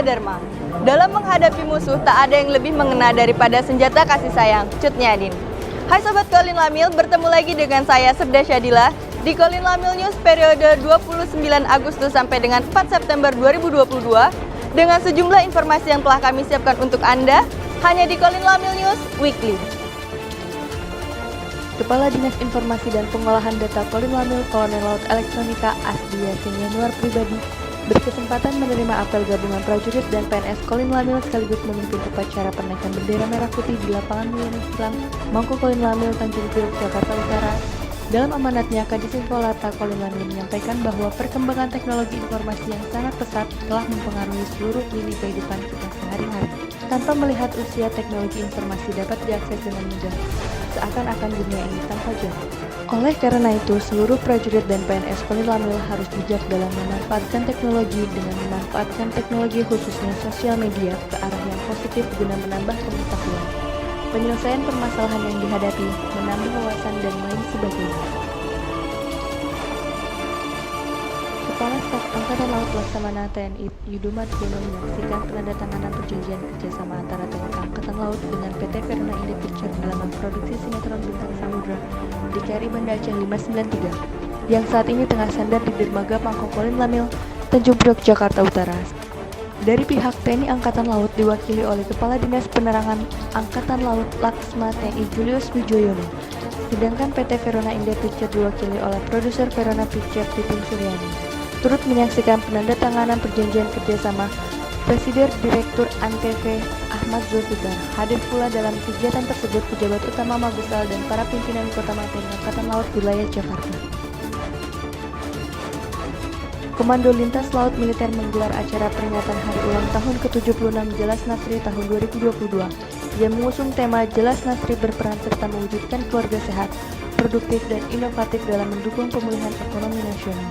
Dharma. Dalam menghadapi musuh, tak ada yang lebih mengena daripada senjata kasih sayang. Cut Nyadin. Hai Sobat Kolin Lamil, bertemu lagi dengan saya Sebda Syadila di Kolin Lamil News periode 29 Agustus sampai dengan 4 September 2022 dengan sejumlah informasi yang telah kami siapkan untuk Anda hanya di Kolin Lamil News Weekly. Kepala Dinas Informasi dan Pengolahan Data Kolin Lamil Kolonel Laut Elektronika Asdi Yasin Yanuar pribadi berkesempatan menerima apel gabungan prajurit dan PNS Kolin Lamil sekaligus memimpin upacara penaikan bendera merah putih di lapangan Milenium Islam Mangko Kolin Lamil Tanjung Priok Jakarta Utara. Dalam amanatnya, Kadis Infolata Kolin Lamil menyampaikan bahwa perkembangan teknologi informasi yang sangat pesat telah mempengaruhi seluruh lini kehidupan kita sehari-hari. Tanpa melihat usia, teknologi informasi dapat diakses dengan mudah, seakan-akan dunia ini tanpa jarak. Oleh karena itu, seluruh prajurit dan PNS Kolin Lamil harus bijak dalam memanfaatkan teknologi dengan memanfaatkan teknologi khususnya sosial media ke arah yang positif guna menambah pengetahuan, penyelesaian permasalahan yang dihadapi, menambah wawasan dan lain sebagainya. Kepala Staf Angkatan Laut Laksamana TNI Yudo Margono menyaksikan penandatanganan perjanjian kerjasama antara TNI Angkatan Laut dengan PT Verona Indo Picture dalam memproduksi sinetron Bintang Samudra di KRI Banda Aceh 593 yang saat ini tengah sandar di dermaga Mangko Kolin Lamil, Tanjung Priok, Jakarta Utara. Dari pihak TNI Angkatan Laut diwakili oleh Kepala Dinas Penerangan Angkatan Laut Laksma TNI Julius Wijoyono, sedangkan PT Verona Indo Picture diwakili oleh produser Verona Picture Titin Suryani. Turut menyaksikan penandatanganan perjanjian kerjasama Presiden Direktur ANTV Ahmad Zulfikar. Hadir pula dalam kegiatan tersebut pejabat utama Mabesal dan para pimpinan Kota Materi Angkatan Laut wilayah Jakarta. Komando Lintas Laut Militer menggelar acara peringatan hari ulang tahun ke-76 Jelas Nasri tahun 2022 yang mengusung tema Jelas Nasri berperan serta mewujudkan keluarga sehat, produktif dan inovatif dalam mendukung pemulihan ekonomi nasional.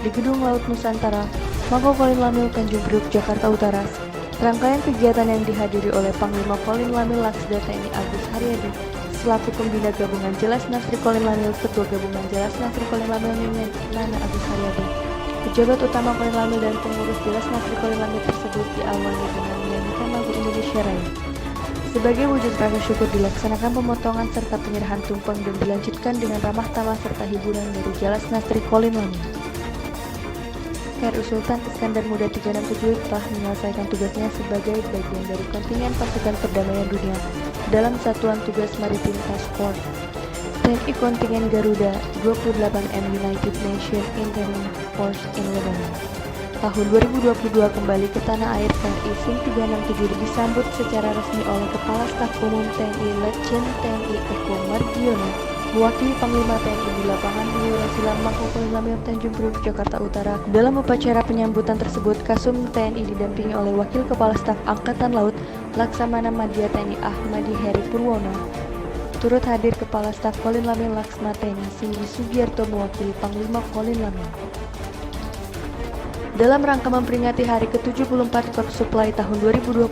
Di Gedung Laut Nusantara, Mangko Kolin Lamil Tanjung Priok, Jakarta Utara, rangkaian kegiatan yang dihadiri oleh Panglima Kolin Lamil Laksda TNI Agus Haryadi selaku Pembina Gabungan Jelas Nasri Kolin Lamil, Ketua Gabungan Jelas Nasri Kolin Lamil Nana Agus Haryadi. Pejabat utama Kolin Lamil dan pengurus Jelas Nasri Kolin Lamil tersebut diawali dengan menyanyikan lagu Indonesia Raya. Sebagai wujud rasa syukur dilaksanakan pemotongan serta penyerahan tumpeng dan dilanjutkan dengan ramah tamah serta hiburan dari Jelas Nasri Kolin Lamil. KRU Sultan Iskandar Muda 367 telah menyelesaikan tugasnya sebagai bagian dari kontingen pasukan perdamaian dunia dalam Satuan Tugas Maritim Task Force TNI Kontingen Garuda 28M United Nations Interim Force in Lebanon. Tahun 2022 kembali ke tanah air, TNI SIM 367 disambut secara resmi oleh Kepala Staf Umum TNI Letjen TNI Eko Margiono mewakili Panglima TNI di lapangan Milenium Islam Mangko Kolin Lamil Tanjung Priok, Jakarta Utara. Dalam upacara penyambutan tersebut, Kasum TNI didampingi oleh Wakil Kepala Staf Angkatan Laut Laksamana Madya TNI Ahmadi Heri Purwono. Turut hadir Kepala Staf Kolin Lamil Laksma TNI Singgi Sugiarto mewakili Panglima Kolin Lamil. Dalam rangka memperingati hari ke-74 Korps Supply tahun 2022,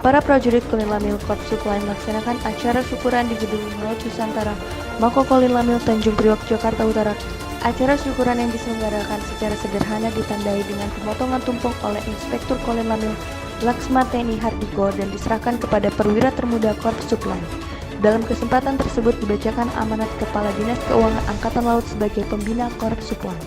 para prajurit Kolin Lamil Korps Supply melaksanakan acara syukuran di Gedung Laut Nusantara Mangko Kolin Lamil Tanjung Priok, Jakarta Utara. Acara syukuran yang diselenggarakan secara sederhana ditandai dengan pemotongan tumpeng oleh Inspektur Kolin Lamil Laksma TNI Hardiko dan diserahkan kepada perwira termuda Korps Supply. Dalam kesempatan tersebut dibacakan amanat Kepala Dinas Keuangan Angkatan Laut sebagai pembina Korps Supply.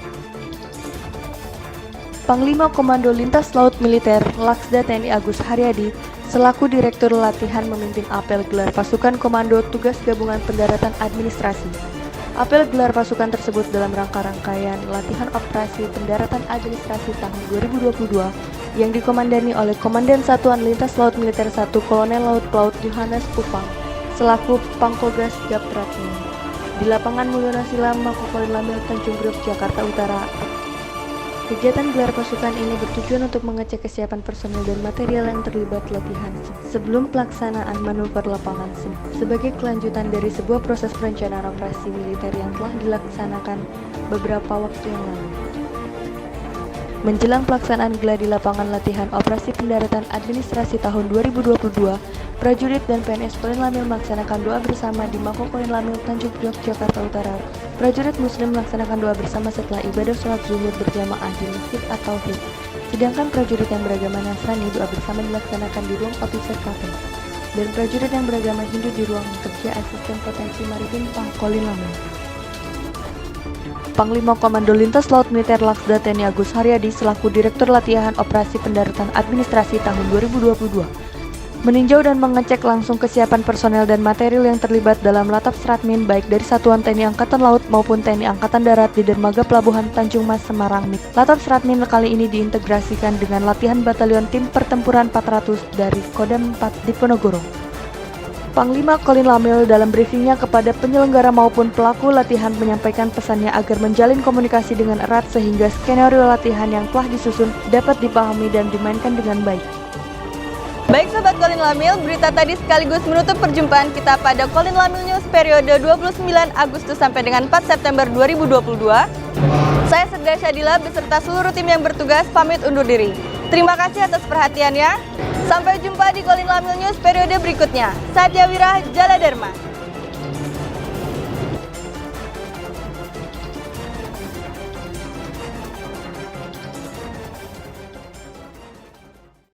Panglima Komando Lintas Laut Militer Laksda TNI Agus Haryadi selaku Direktur Latihan memimpin apel gelar pasukan Komando Tugas Gabungan Pendaratan Administrasi. Apel gelar pasukan tersebut dalam rangkaian latihan operasi pendaratan administrasi tahun 2022 yang dikomandani oleh Komandan Satuan Lintas Laut Militer 1 Kolonel Laut Pelaut Yohanes Upang selaku Pangkogas Gapratnya di lapangan Mulyono Silam Mangko Kolin Lamil Tanjung Priok, Jakarta Utara. Kegiatan gelar pasukan ini bertujuan untuk mengecek kesiapan personil dan material yang terlibat latihan sebelum pelaksanaan manuver lapangan sebagai kelanjutan dari sebuah proses perencanaan operasi militer yang telah dilaksanakan beberapa waktu yang lalu. Menjelang pelaksanaan gladi lapangan latihan operasi pendaratan administrasi tahun 2022, prajurit dan PNS Kolin Lamil melaksanakan doa bersama di Mangko Kolin Lamil Tanjung Priok, Jakarta Utara. Prajurit Muslim melaksanakan doa bersama setelah ibadah sholat zuhur berjamaah di Masjid At-Tauhid. Sedangkan prajurit yang beragama Nasrani doa bersama dilaksanakan di ruang officer cafe. Dan prajurit yang beragama Hindu di ruang kerja asisten potensi maritim Pangkolin Lamil. Panglima Komando Lintas Laut Militer Laksda TNI Agus Haryadi selaku Direktur Latihan Operasi Pendaratan Administrasi tahun 2022 meninjau dan mengecek langsung kesiapan personel dan material yang terlibat dalam Latap Stratmin baik dari Satuan TNI Angkatan Laut maupun TNI Angkatan Darat di Dermaga Pelabuhan Tanjung Mas Semarang. Latap Stratmin kali ini diintegrasikan dengan latihan Batalion Tim Pertempuran 400 dari Kodam 4 Diponegoro. Panglima Kolin Lamil dalam briefingnya kepada penyelenggara maupun pelaku latihan menyampaikan pesannya agar menjalin komunikasi dengan erat sehingga skenario latihan yang telah disusun dapat dipahami dan dimainkan dengan baik. Baik Sobat Kolin Lamil, berita tadi sekaligus menutup perjumpaan kita pada Kolin Lamil News periode 29 Agustus sampai dengan 4 September 2022. Saya Serda Syadila beserta seluruh tim yang bertugas pamit undur diri. Terima kasih atas perhatiannya. Sampai jumpa di Kolin Lamil News periode berikutnya. Satya Wira, Jala Dharma.